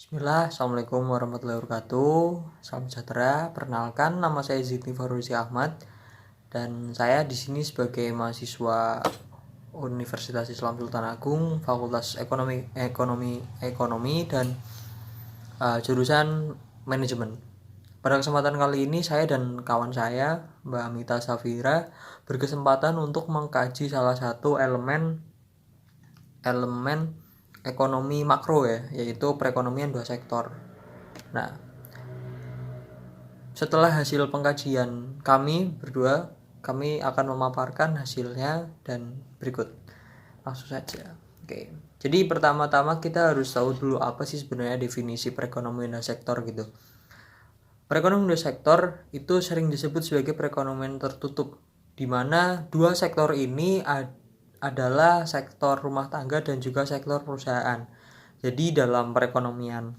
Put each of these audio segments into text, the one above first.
Bismillah, Assalamualaikum warahmatullahi wabarakatuh. Salam sejahtera. Perkenalkan, nama saya Zidni Faruzi Ahmad dan saya di sini sebagai mahasiswa Universitas Islam Sultan Agung, Fakultas Ekonomi dan jurusan Manajemen. Pada kesempatan kali ini saya dan kawan saya, Mbak Amita Safira, berkesempatan untuk mengkaji salah satu elemen ekonomi makro yaitu perekonomian dua sektor. Nah, setelah hasil pengkajian kami berdua, kami akan memaparkan hasilnya dan berikut. Langsung saja. Oke. Jadi pertama-tama kita harus tahu dulu apa sih sebenarnya definisi perekonomian dua sektor gitu. Perekonomian dua sektor itu sering disebut sebagai perekonomian tertutup, di mana dua sektor ini adalah sektor rumah tangga dan juga sektor perusahaan. Jadi dalam perekonomian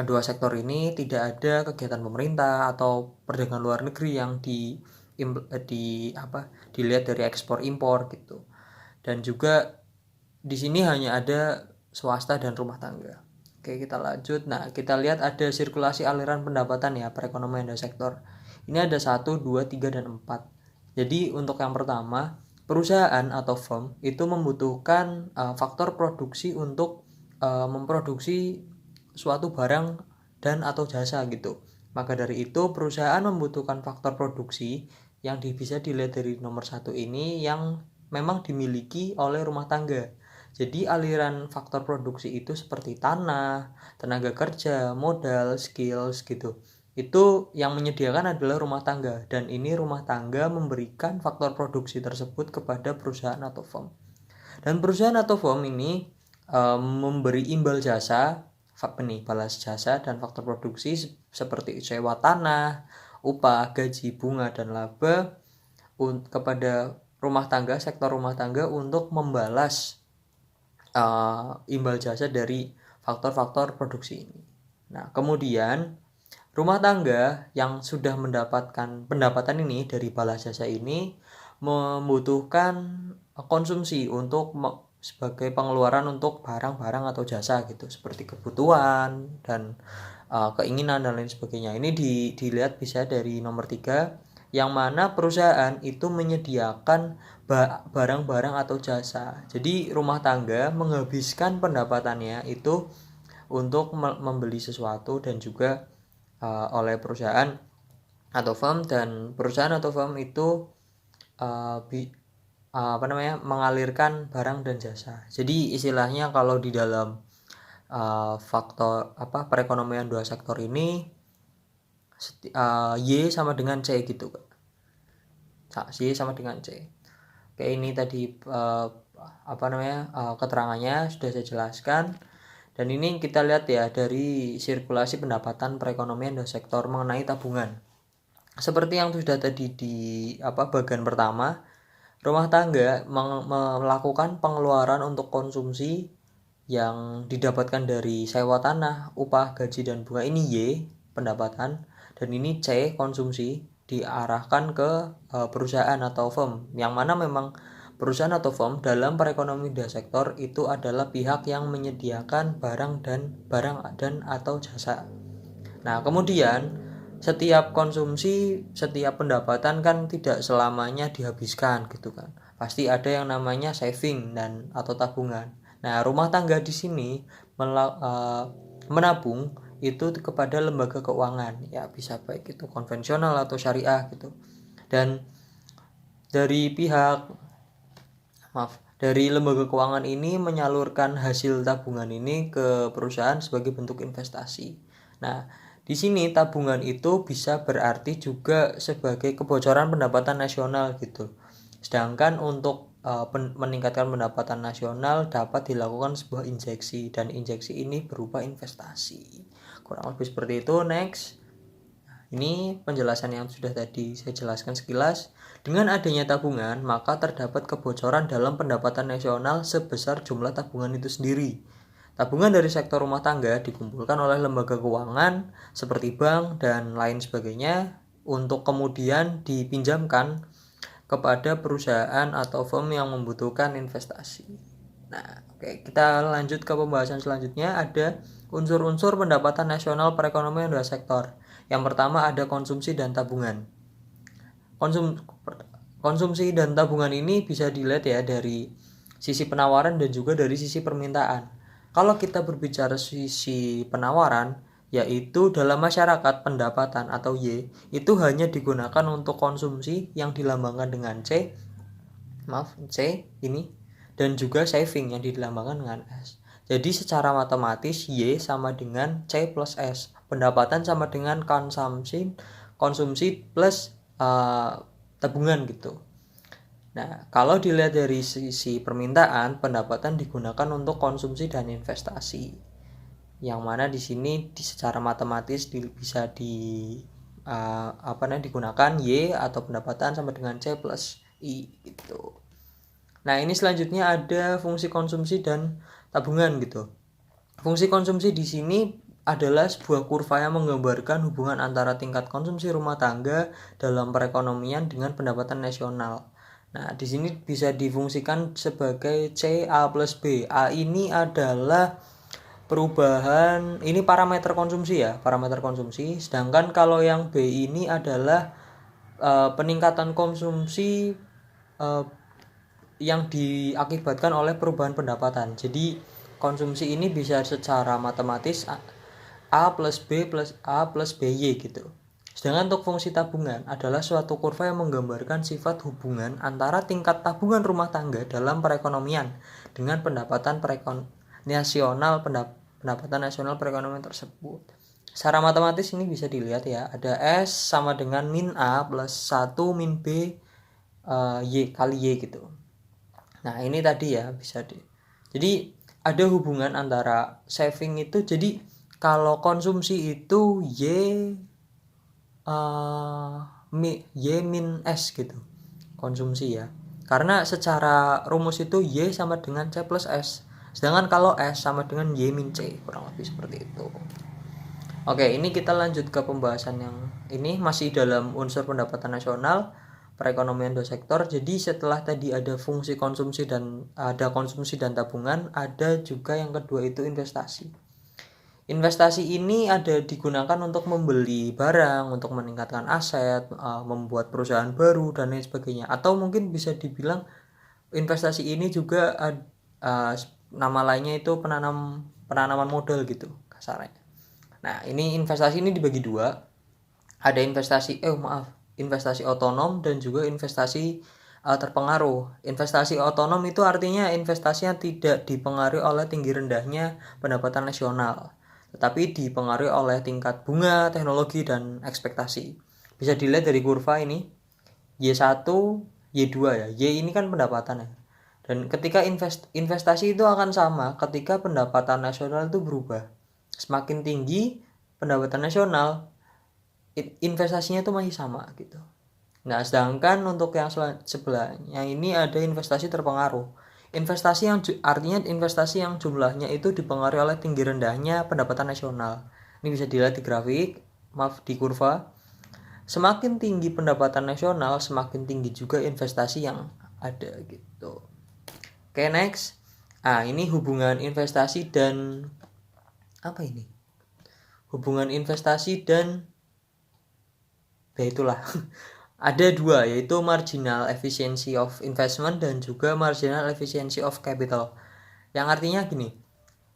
dua sektor ini tidak ada kegiatan pemerintah atau perdagangan luar negeri yang dilihat dari ekspor impor gitu. Dan juga di sini hanya ada swasta dan rumah tangga. Oke, kita lanjut. Nah, kita lihat ada sirkulasi aliran pendapatan ya perekonomian dua sektor. Ini ada 1, 2, 3, dan 4. Jadi untuk yang pertama, perusahaan atau firm itu membutuhkan faktor produksi untuk memproduksi suatu barang dan atau jasa gitu. Maka dari itu perusahaan membutuhkan faktor produksi yang bisa dilihat dari nomor 1 ini yang memang dimiliki oleh rumah tangga. Jadi aliran faktor produksi itu seperti tanah, tenaga kerja, modal, skills gitu. Itu yang menyediakan adalah rumah tangga, dan ini rumah tangga memberikan faktor produksi tersebut kepada perusahaan atau firm. Dan perusahaan atau firm ini memberi imbal jasa, balas jasa dan faktor produksi seperti sewa tanah, upah, gaji, bunga, dan laba kepada rumah tangga, sektor rumah tangga untuk membalas imbal jasa dari faktor-faktor produksi ini. Nah, kemudian rumah tangga yang sudah mendapatkan pendapatan ini dari balas jasa ini membutuhkan konsumsi untuk sebagai pengeluaran untuk barang-barang atau jasa gitu, seperti kebutuhan dan keinginan dan lain sebagainya. Ini dilihat bisa dari nomor 3, yang mana perusahaan itu menyediakan barang-barang atau jasa. Jadi rumah tangga menghabiskan pendapatannya itu untuk membeli sesuatu dan juga oleh perusahaan atau firm, dan perusahaan atau firm itu mengalirkan barang dan jasa. Jadi istilahnya kalau di dalam faktor perekonomian dua sektor ini Y sama dengan C gitu. Y sama dengan C. Oke, ini tadi keterangannya sudah saya jelaskan. Dan ini kita lihat ya dari sirkulasi pendapatan perekonomian dua sektor mengenai tabungan. Seperti yang sudah tadi di bagian pertama, rumah tangga melakukan pengeluaran untuk konsumsi yang didapatkan dari sewa tanah, upah, gaji, dan bunga. Ini Y, pendapatan, dan ini C, konsumsi, diarahkan ke perusahaan atau firm, yang mana memang perusahaan atau firm dalam perekonomian dua sektor itu adalah pihak yang menyediakan barang dan atau jasa. Nah, kemudian setiap konsumsi, setiap pendapatan kan tidak selamanya dihabiskan gitu kan. Pasti ada yang namanya saving dan atau tabungan. Nah, rumah tangga di sini menabung itu kepada lembaga keuangan, ya bisa baik itu konvensional atau syariah gitu. Dan dari lembaga keuangan ini menyalurkan hasil tabungan ini ke perusahaan sebagai bentuk investasi. Nah, di sini tabungan itu bisa berarti juga sebagai kebocoran pendapatan nasional gitu. Sedangkan untuk meningkatkan pendapatan nasional dapat dilakukan sebuah injeksi, dan injeksi ini berupa investasi. Kurang lebih seperti itu. Next. Ini penjelasan yang sudah tadi saya jelaskan sekilas. Dengan adanya tabungan, maka terdapat kebocoran dalam pendapatan nasional sebesar jumlah tabungan itu sendiri. Tabungan dari sektor rumah tangga dikumpulkan oleh lembaga keuangan seperti bank dan lain sebagainya untuk kemudian dipinjamkan kepada perusahaan atau firm yang membutuhkan investasi. Nah, oke, kita lanjut ke pembahasan selanjutnya. Ada unsur-unsur pendapatan nasional perekonomian dua sektor. Yang pertama ada konsumsi dan tabungan. Konsumsi dan tabungan ini bisa dilihat ya dari sisi penawaran dan juga dari sisi permintaan. Kalau kita berbicara sisi penawaran, yaitu dalam masyarakat pendapatan atau Y itu hanya digunakan untuk konsumsi yang dilambangkan dengan C ini, dan juga saving yang dilambangkan dengan S. Jadi secara matematis Y sama dengan C plus S. Pendapatan sama dengan konsumsi plus tabungan gitu. Nah, kalau dilihat dari sisi permintaan, pendapatan digunakan untuk konsumsi dan investasi. Yang mana di sini secara matematis bisa digunakan Y atau pendapatan sama dengan C plus I gitu. Nah, ini selanjutnya ada fungsi konsumsi dan tabungan gitu. Fungsi konsumsi di sini adalah sebuah kurva yang menggambarkan hubungan antara tingkat konsumsi rumah tangga dalam perekonomian dengan pendapatan nasional. Nah, di sini bisa difungsikan sebagai C A plus B. A ini adalah perubahan, ini parameter konsumsi ya, parameter konsumsi. Sedangkan kalau yang B ini adalah peningkatan konsumsi yang diakibatkan oleh perubahan pendapatan. Jadi konsumsi ini bisa secara matematis A plus B plus A plus BY gitu. Sedangkan untuk fungsi tabungan adalah suatu kurva yang menggambarkan sifat hubungan antara tingkat tabungan rumah tangga dalam perekonomian dengan pendapatan nasional perekonomian tersebut. Secara matematis ini bisa dilihat ya, ada S sama dengan min A plus 1 min B Y kali Y gitu. Nah, ini tadi ya bisa jadi ada hubungan antara saving itu, jadi kalau konsumsi itu Y min S gitu konsumsi ya, karena secara rumus itu Y sama dengan C plus S, sedangkan kalau S sama dengan Y min C, kurang lebih seperti itu. Oke, ini kita lanjut ke pembahasan yang ini masih dalam unsur pendapatan nasional perekonomian dua sektor. Jadi setelah tadi ada fungsi konsumsi dan ada konsumsi dan tabungan, ada juga yang kedua itu investasi. Investasi ini ada digunakan untuk membeli barang, untuk meningkatkan aset, membuat perusahaan baru dan lain sebagainya. Atau mungkin bisa dibilang investasi ini juga nama lainnya itu penanaman modal gitu kasarnya. Nah, ini investasi ini dibagi dua. Ada investasi otonom dan juga investasi terpengaruh. Investasi otonom itu artinya investasi yang tidak dipengaruhi oleh tinggi rendahnya pendapatan nasional, tetapi dipengaruhi oleh tingkat bunga, teknologi, dan ekspektasi. Bisa dilihat dari kurva ini, Y1, Y2 ya. Y ini kan pendapatan ya. Dan ketika investasi itu akan sama ketika pendapatan nasional itu berubah. Semakin tinggi pendapatan nasional, investasinya itu masih sama gitu. Nah, sedangkan untuk yang sebelahnya ini ada investasi terpengaruh. Investasi yang artinya investasi yang jumlahnya itu dipengaruhi oleh tinggi rendahnya pendapatan nasional. Ini bisa dilihat di grafik, di kurva. Semakin tinggi pendapatan nasional, semakin tinggi juga investasi yang ada gitu. Oke, next. Ini hubungan investasi dan apa ini? Hubungan investasi dan itulah. Ada dua, yaitu marginal efficiency of investment dan juga marginal efficiency of capital. Yang artinya gini,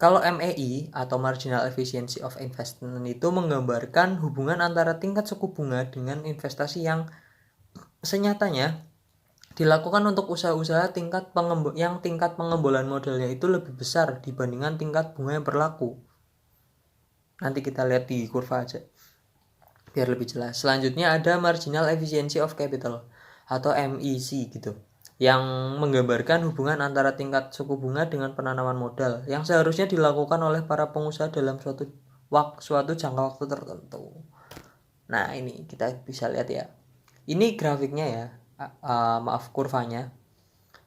kalau MEI atau marginal efficiency of investment itu menggambarkan hubungan antara tingkat suku bunga dengan investasi yang senyatanya dilakukan untuk usaha-usaha tingkat pengembolan modalnya itu lebih besar dibandingkan tingkat bunga yang berlaku. Nanti kita lihat di kurva aja biar lebih jelas. Selanjutnya ada marginal efficiency of capital atau MEC gitu, yang menggambarkan hubungan antara tingkat suku bunga dengan penanaman modal yang seharusnya dilakukan oleh para pengusaha dalam suatu jangka waktu tertentu. Nah, ini kita bisa lihat ya. Ini grafiknya ya, kurvanya.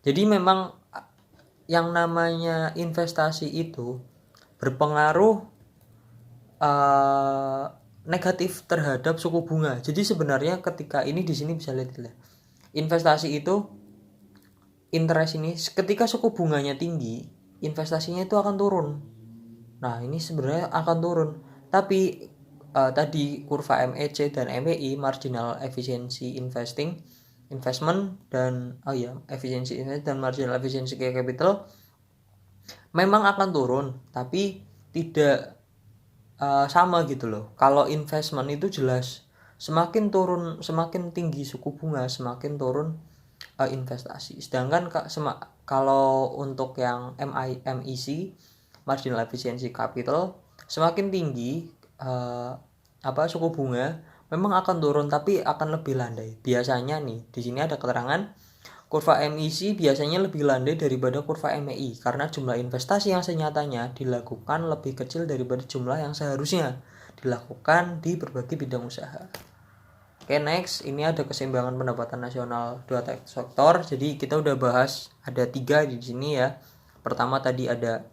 Jadi memang yang namanya investasi itu berpengaruh negatif terhadap suku bunga. Jadi sebenarnya ketika ini di sini bisa lihat investasi itu interest ini ketika suku bunganya tinggi investasinya itu akan turun. Nah ini sebenarnya akan turun, tapi tadi kurva MEC dan MEI, marginal efficiency investment dan efficiency investment dan marginal efficiency capital memang akan turun, tapi tidak sama gitu loh. Kalau investment itu jelas semakin turun, semakin tinggi suku bunga, semakin turun investasi. Sedangkan kalau untuk yang MEC, marginal efficiency capital, semakin tinggi suku bunga memang akan turun, tapi akan lebih landai. Biasanya nih di sini ada keterangan kurva MEC biasanya lebih landai daripada kurva MEI karena jumlah investasi yang senyatanya dilakukan lebih kecil daripada jumlah yang seharusnya dilakukan di berbagai bidang usaha. Oke, next, ini ada keseimbangan pendapatan nasional dua sektor. Jadi kita udah bahas ada 3 di sini ya. Pertama tadi ada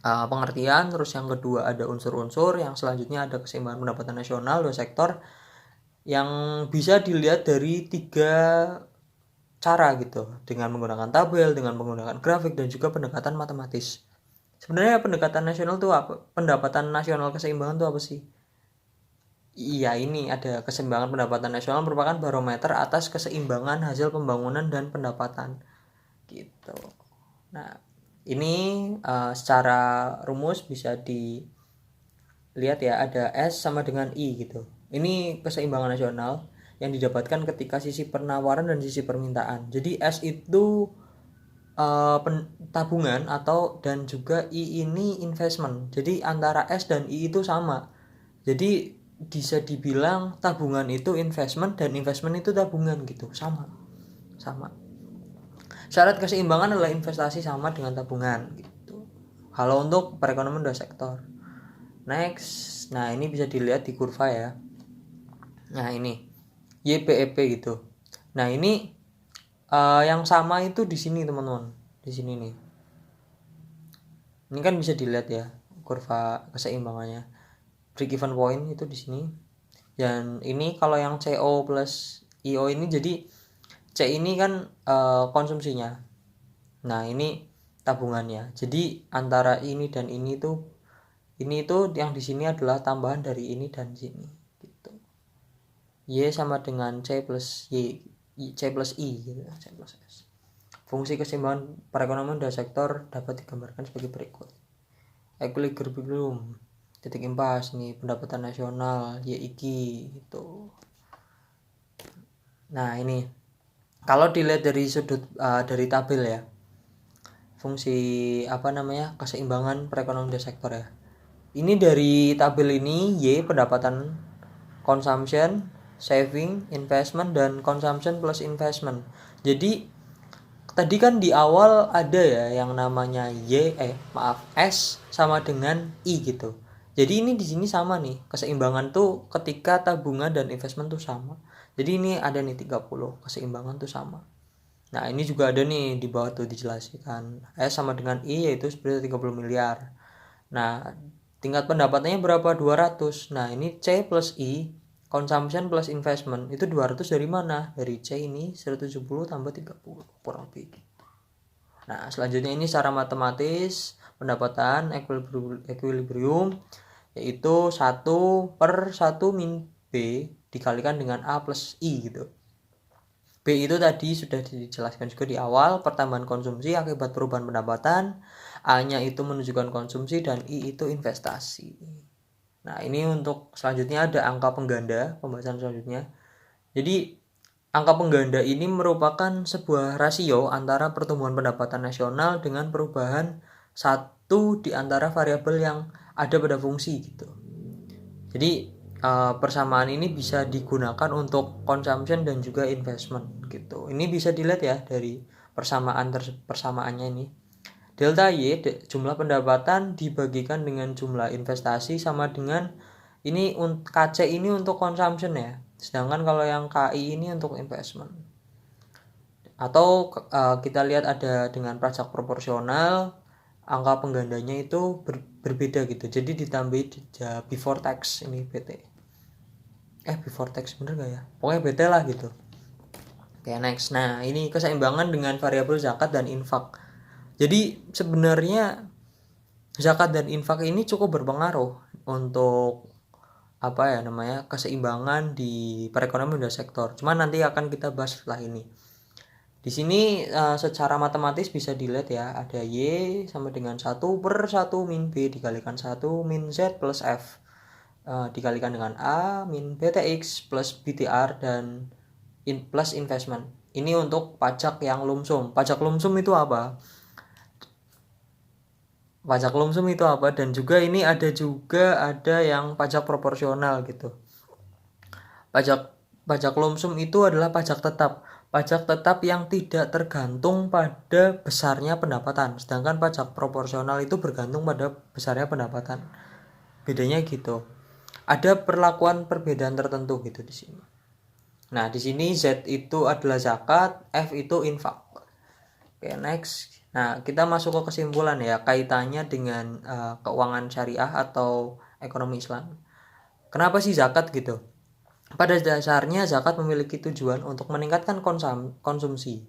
pengertian, terus yang kedua ada unsur-unsur, yang selanjutnya ada keseimbangan pendapatan nasional dua sektor yang bisa dilihat dari 3 cara gitu, dengan menggunakan tabel, dengan menggunakan grafik, dan juga pendekatan matematis. Sebenarnya pendekatan nasional itu apa? Pendapatan nasional keseimbangan itu apa sih? Iya, ini ada keseimbangan pendapatan nasional merupakan barometer atas keseimbangan hasil pembangunan dan pendapatan gitu. Nah, ini secara rumus bisa dilihat ya, ada S sama dengan I gitu. Ini keseimbangan nasional yang didapatkan ketika sisi penawaran dan sisi permintaan. Jadi S itu tabungan dan juga I ini investment. Jadi antara S dan I itu sama. Jadi bisa dibilang tabungan itu investment dan investment itu tabungan gitu, sama. Syarat keseimbangan adalah investasi sama dengan tabungan gitu. Kalau untuk perekonomian dua sektor. Next, nah ini bisa dilihat di kurva ya. Nah ini YPEP gitu. Nah ini yang sama itu di sini teman-teman, di sini nih. Ini kan bisa dilihat ya kurva keseimbangannya. Break even point itu di sini. Dan ini kalau yang CO plus IO ini, jadi C ini kan konsumsinya. Nah ini tabungannya. Jadi antara ini dan ini itu yang di sini adalah tambahan dari ini dan sini. Y sama dengan C plus I gitu, C plus S. Fungsi keseimbangan perekonomian dua sektor dapat digambarkan sebagai berikut. Equilibrium, titik impas nih, pendapatan nasional, YIK gitu. Nah ini kalau dilihat dari sudut dari tabel ya, fungsi keseimbangan perekonomian dua sektor ya. Ini dari tabel ini Y pendapatan, consumption, saving, investment, dan consumption plus investment. Jadi tadi kan di awal ada ya yang namanya S sama dengan I gitu. Jadi ini di sini sama nih, keseimbangan tuh ketika tabungan dan investment tuh sama. Jadi ini ada nih 30, keseimbangan tuh sama. Nah ini juga ada nih di bawah tuh dijelaskan, S sama dengan I yaitu seperti 30 miliar. Nah tingkat pendapatannya berapa? 200. Nah ini C plus I, consumption plus investment, itu 200 dari mana? Dari C ini 170 tambah 30 kurang lebih. Nah selanjutnya ini secara matematis pendapatan equilibrium yaitu 1/1 min B dikalikan dengan A plus I gitu. B itu tadi sudah dijelaskan juga di awal, pertambahan konsumsi akibat perubahan pendapatan, A-nya itu menunjukkan konsumsi, dan I itu investasi. Nah ini untuk selanjutnya ada angka pengganda, pembahasan selanjutnya. Jadi angka pengganda ini merupakan sebuah rasio antara pertumbuhan pendapatan nasional dengan perubahan satu di antara variabel yang ada pada fungsi gitu. Jadi persamaan ini bisa digunakan untuk consumption dan juga investment gitu. Ini bisa dilihat ya dari persamaannya ini. Delta Y, jumlah pendapatan dibagikan dengan jumlah investasi sama dengan ini, KC ini untuk consumption ya. Sedangkan kalau yang KI ini untuk investment. Atau kita lihat ada dengan pajak proporsional, angka penggandanya itu berbeda gitu. Jadi ditambahi before tax ini BT. Before tax bener gak ya? Pokoknya BT lah gitu. Oke, next. Nah, ini keseimbangan dengan variabel zakat dan infak. Jadi sebenarnya zakat dan infak ini cukup berpengaruh untuk keseimbangan di perekonomian dan sektor. Cuman nanti akan kita bahas setelah ini. Di sini secara matematis bisa dilihat ya, ada Y sama dengan 1/1 min B dikalikan 1 min Z plus F dikalikan dengan A min BTX plus BTR dan plus investment. Ini untuk pajak yang lumsum. Pajak lumsum itu apa? Dan juga ini ada yang pajak proporsional gitu. Pajak lumsum itu adalah pajak tetap yang tidak tergantung pada besarnya pendapatan, sedangkan pajak proporsional itu bergantung pada besarnya pendapatan. Bedanya gitu. Ada perbedaan tertentu gitu di sini. Nah, di sini Z itu adalah zakat, F itu infak. Oke, next. Nah, kita masuk ke kesimpulan ya, kaitannya dengan keuangan syariah atau ekonomi Islam. Kenapa sih zakat gitu? Pada dasarnya zakat memiliki tujuan untuk meningkatkan konsumsi.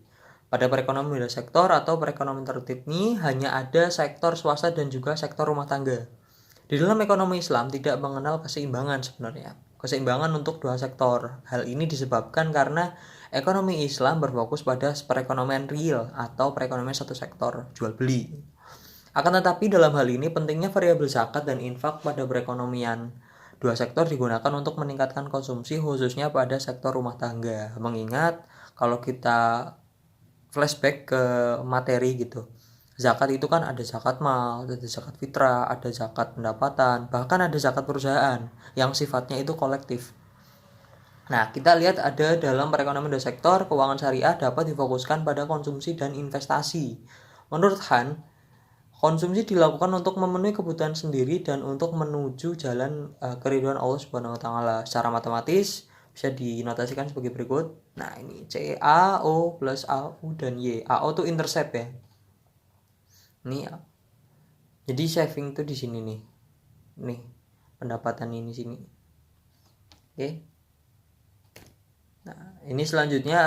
Pada perekonomian sektor atau perekonomian tertib ini hanya ada sektor swasta dan juga sektor rumah tangga. Di dalam ekonomi Islam tidak mengenal keseimbangan sebenarnya. Keseimbangan untuk dua sektor. Hal ini disebabkan karena ekonomi Islam berfokus pada perekonomian real atau perekonomian satu sektor, jual beli. Akan tetapi dalam hal ini pentingnya variabel zakat dan infak pada perekonomian dua sektor digunakan untuk meningkatkan konsumsi khususnya pada sektor rumah tangga. Mengingat kalau kita flashback ke materi gitu, zakat itu kan ada zakat mal, ada zakat fitrah, ada zakat pendapatan, bahkan ada zakat perusahaan yang sifatnya itu kolektif. Nah, kita lihat ada dalam perekonomian dua sektor, keuangan syariah dapat difokuskan pada konsumsi dan investasi. Menurut Han, konsumsi dilakukan untuk memenuhi kebutuhan sendiri dan untuk menuju jalan keridhaan Allah Subhanahu wa taala. Secara matematis bisa dinotasikan sebagai berikut. Nah, ini CAO plus AU dan Y. AO itu intercept ya. Ini jadi saving itu di sini nih. Nih, pendapatan ini sini. Oke. Nah, ini selanjutnya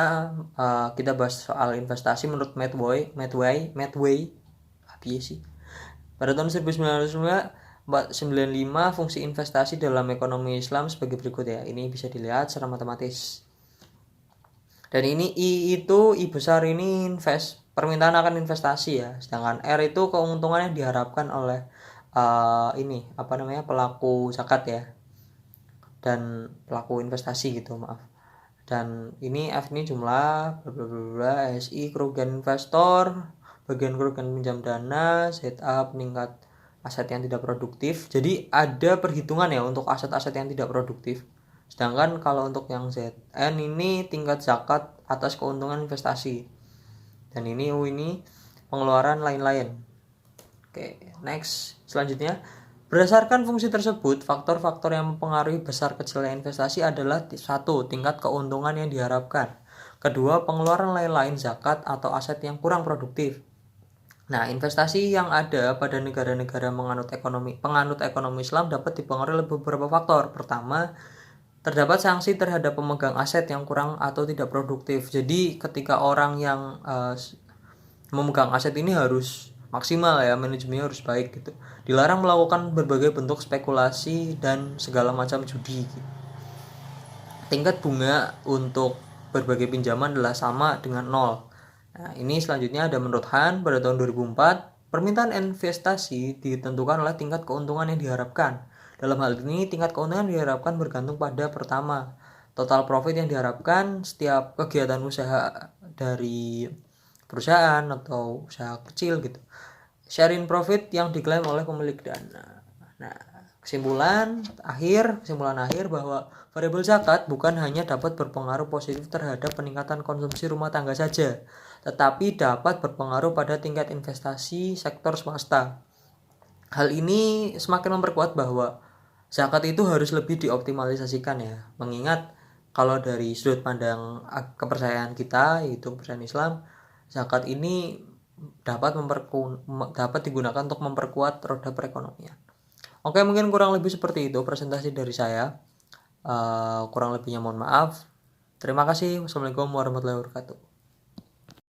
kita bahas soal investasi menurut Medway. Apa sih? Pada tahun 1995 fungsi investasi dalam ekonomi Islam sebagai berikut ya. Ini bisa dilihat secara matematis. Dan ini I itu I besar ini invest, permintaan akan investasi ya. Sedangkan R itu keuntungan yang diharapkan oleh pelaku zakat ya. Dan pelaku investasi gitu, maaf. Dan ini F ini jumlah bla bla bla, SI kerugian investor, bagian kerugian pinjam dana, setup meningkat aset yang tidak produktif. Jadi ada perhitungan ya untuk aset-aset yang tidak produktif. Sedangkan kalau untuk yang ZN ini tingkat zakat atas keuntungan investasi. Dan ini pengeluaran lain-lain. Oke, next. Selanjutnya, berdasarkan fungsi tersebut, faktor-faktor yang mempengaruhi besar kecilnya investasi adalah 1. Tingkat keuntungan yang diharapkan. 2. Pengeluaran lain-lain zakat atau aset yang kurang produktif. Nah, investasi yang ada pada negara-negara penganut ekonomi Islam dapat dipengaruhi oleh beberapa faktor. Pertama, terdapat sanksi terhadap pemegang aset yang kurang atau tidak produktif. Jadi, ketika orang yang memegang aset ini harus maksimal ya, manajemennya harus baik gitu. Dilarang melakukan berbagai bentuk spekulasi dan segala macam judi. Tingkat bunga untuk berbagai pinjaman adalah sama dengan 0. Nah, ini selanjutnya ada menurut Han pada tahun 2004, permintaan investasi ditentukan oleh tingkat keuntungan yang diharapkan. Dalam hal ini, tingkat keuntungan diharapkan bergantung pada pertama, total profit yang diharapkan setiap kegiatan usaha dari perusahaan atau usaha kecil gitu. Sharing profit yang diklaim oleh pemilik dana. Nah, kesimpulan akhir bahwa variabel zakat bukan hanya dapat berpengaruh positif terhadap peningkatan konsumsi rumah tangga saja, tetapi dapat berpengaruh pada tingkat investasi sektor swasta. Hal ini semakin memperkuat bahwa zakat itu harus lebih dioptimalisasikan ya, mengingat kalau dari sudut pandang kepercayaan kita, yaitu kepercayaan Islam, zakat ini dapat digunakan untuk memperkuat roda perekonomian. Oke, mungkin kurang lebih seperti itu presentasi dari saya. Kurang lebihnya mohon maaf. Terima kasih. Wassalamualaikum warahmatullahi wabarakatuh.